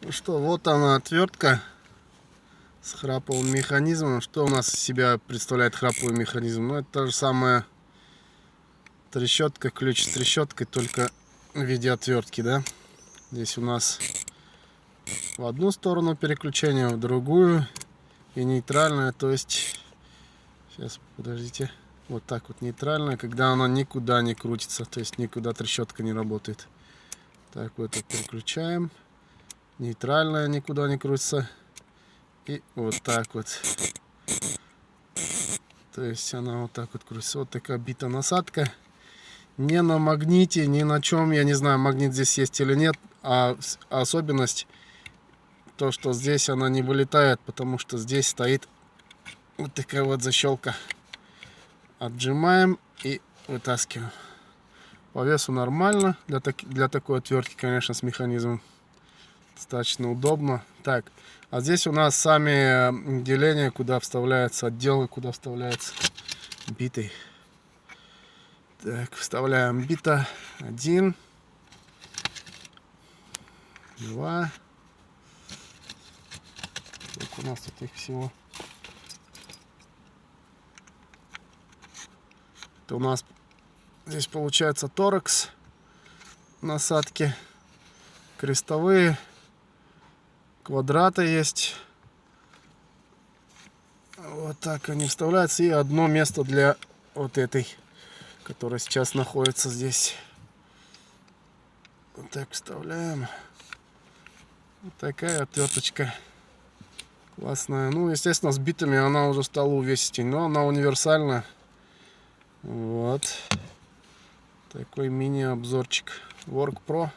Ну что, вот она отвертка с храповым механизмом. Что у нас из себя представляет храповый механизм? Ну, это та же самая трещотка, ключ с трещоткой, только в виде отвертки, да? Здесь у нас в одну сторону переключение, в другую, и нейтральное, то есть, сейчас, подождите, вот так вот нейтральное, когда она никуда не крутится, то есть никуда трещотка не работает. Так, вот это переключаем. Нейтральная никуда не крутится. И вот так вот. То есть она вот так вот крутится. Вот такая бита-насадка. Не на магните, ни на чем. Я не знаю, магнит здесь есть или нет. А особенность то, что здесь она не вылетает, потому что здесь стоит вот такая вот защелка. Отжимаем и вытаскиваем. По весу нормально. Для такой отвертки, конечно, с механизмом. Достаточно удобно. Так, а здесь у нас сами деления, куда вставляются, отделы, куда вставляется битой. Так, вставляем бита 1, 2. Сколько у нас тут их всего? Это у нас здесь получается торакс, насадки, крестовые, квадраты есть. Вот так они вставляются. И одно место для вот этой, которая сейчас находится здесь. Вот так вставляем. Вот такая отверточка классная. Ну, естественно, с битами она уже стала увесистей, но она универсальна. Вот такой мини-обзорчик Work Pro.